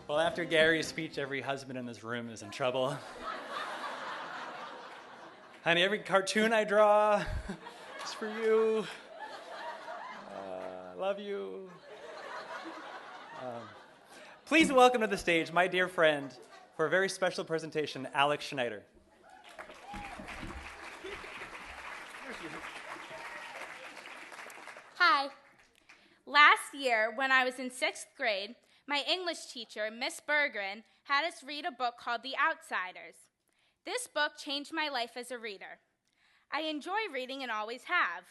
Well, after Gary's speech, every husband in this room is in trouble. Honey, every cartoon I draw is for you. I love you. Please welcome to the stage my dear friend for a very special presentation, Alex Schneider. Hi. Last year, when I was in 6th grade, my English teacher, Miss Berggren, had us read a book called The Outsiders. This book changed my life as a reader. I enjoy reading and always have.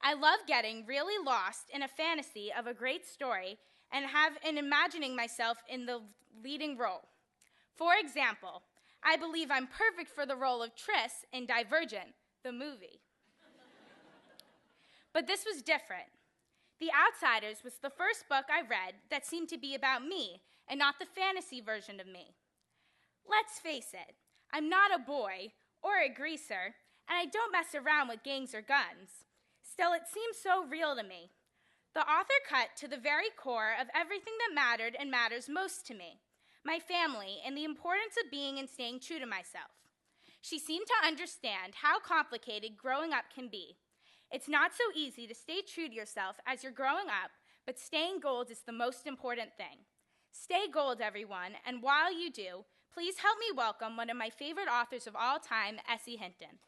I love getting really lost in a fantasy of a great story and imagining myself in the leading role. For example, I believe I'm perfect for the role of Triss in Divergent, the movie. But this was different. The Outsiders was the first book I read that seemed to be about me and not the fantasy version of me. Let's face it, I'm not a boy or a greaser, and I don't mess around with gangs or guns. Still, it seems so real to me. The author cut to the very core of everything that mattered and matters most to me, my family, and the importance of being and staying true to myself. She seemed to understand how complicated growing up can be. It's not so easy to stay true to yourself as you're growing up, but staying gold is the most important thing. Stay gold, everyone, and while you do, please help me welcome one of my favorite authors of all time, Essie Hinton.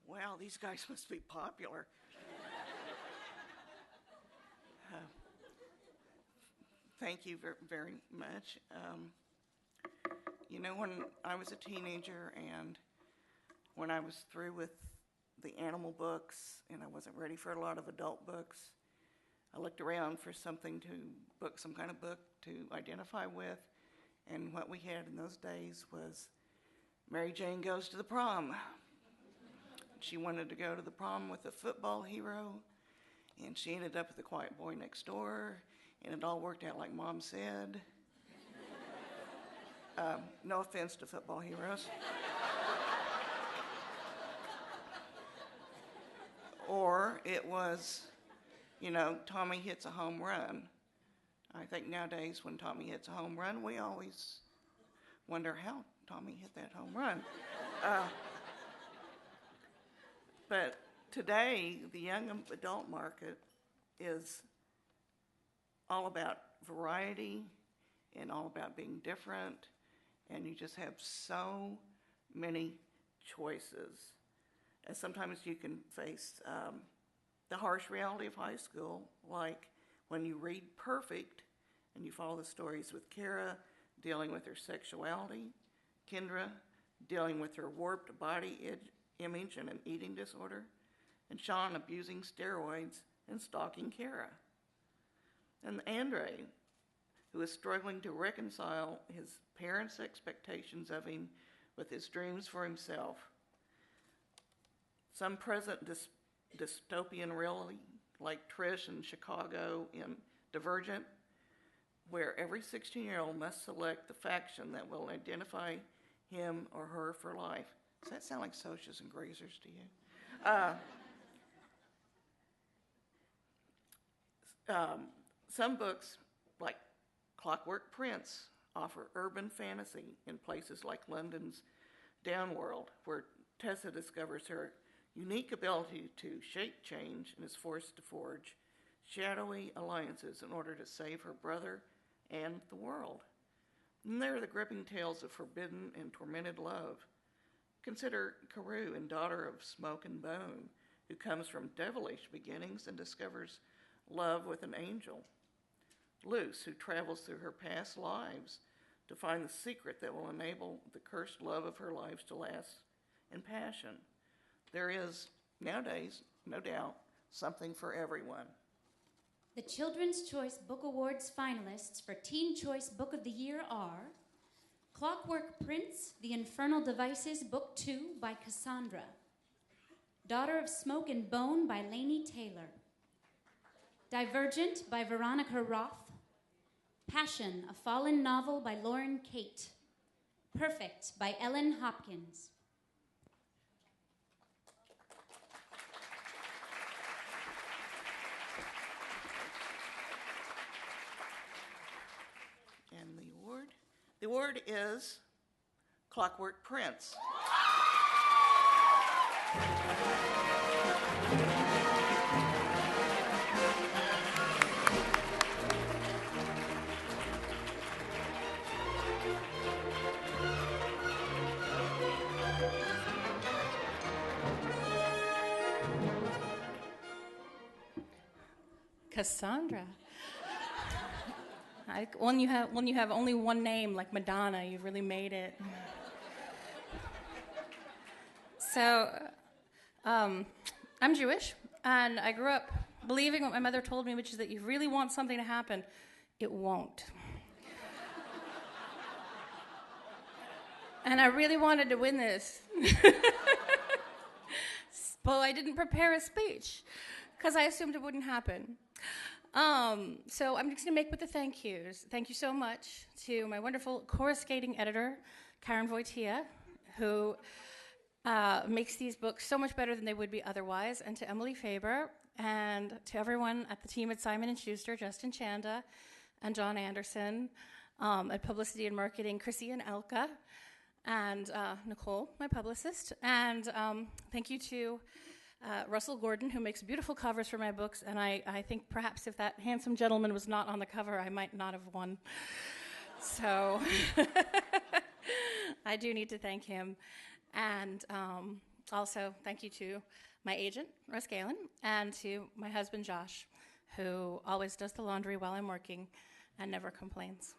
Wow, these guys must be popular. Thank you very much. When I was a teenager and when I was through with the animal books and I wasn't ready for a lot of adult books, I looked around for some kind of book to identify with, and what we had in those days was Mary Jane Goes to the Prom. She wanted to go to the prom with a football hero, and she ended up with the quiet boy next door, and it all worked out like Mom said. No offense to football heroes. Or it was, Tommy hits a home run. I think nowadays when Tommy hits a home run, we always wonder how Tommy hit that home run. But today, the young adult market is all about variety and all about being different, and you just have so many choices. And sometimes you can face the harsh reality of high school, like when you read Perfect and you follow the stories with Kara dealing with her sexuality, Kendra dealing with her warped body image and an eating disorder, and Sean abusing steroids and stalking Kara. And Andre, who is struggling to reconcile his parents' expectations of him with his dreams for himself. Some present dystopian reality, like Trish in Chicago in Divergent, where every 16-year-old must select the faction that will identify him or her for life. Does that sound like socias and grazers to you? Some books, like Clockwork Prince, offer urban fantasy in places like London's Downworld, where Tessa discovers her unique ability to shape change and is forced to forge shadowy alliances in order to save her brother and the world. And there are the gripping tales of forbidden and tormented love. Consider Carew in Daughter of Smoke and Bone, who comes from devilish beginnings and discovers love with an angel. Luce, who travels through her past lives to find the secret that will enable the cursed love of her life to last in passion. There is, nowadays, no doubt, something for everyone. The Children's Choice Book Awards finalists for Teen Choice Book of the Year are Clockwork Prince, The Infernal Devices, Book 2 by Cassandra. Daughter of Smoke and Bone by Lainey Taylor. Divergent by Veronica Roth. Passion, a Fallen Novel by Lauren Kate. Perfect by Ellen Hopkins. And the award is Clockwork Prince. Cassandra. When you have only one name, like Madonna, you've really made it. So, I'm Jewish, and I grew up believing what my mother told me, which is that you really want something to happen, it won't. And I really wanted to win this. But I didn't prepare a speech, because I assumed it wouldn't happen. So I'm just going to make with the thank yous. Thank you so much to my wonderful coruscating editor, Karen Wojtyła, who makes these books so much better than they would be otherwise, and to Emily Faber, and to everyone at the team at Simon & Schuster, Justin Chanda, and John Anderson, at Publicity and Marketing, Chrissy and Elka, and Nicole, my publicist. And thank you to Russell Gordon, who makes beautiful covers for my books, and I think perhaps if that handsome gentleman was not on the cover, I might not have won. So I do need to thank him. And also thank you to my agent, Russ Galen, and to my husband, Josh, who always does the laundry while I'm working and never complains.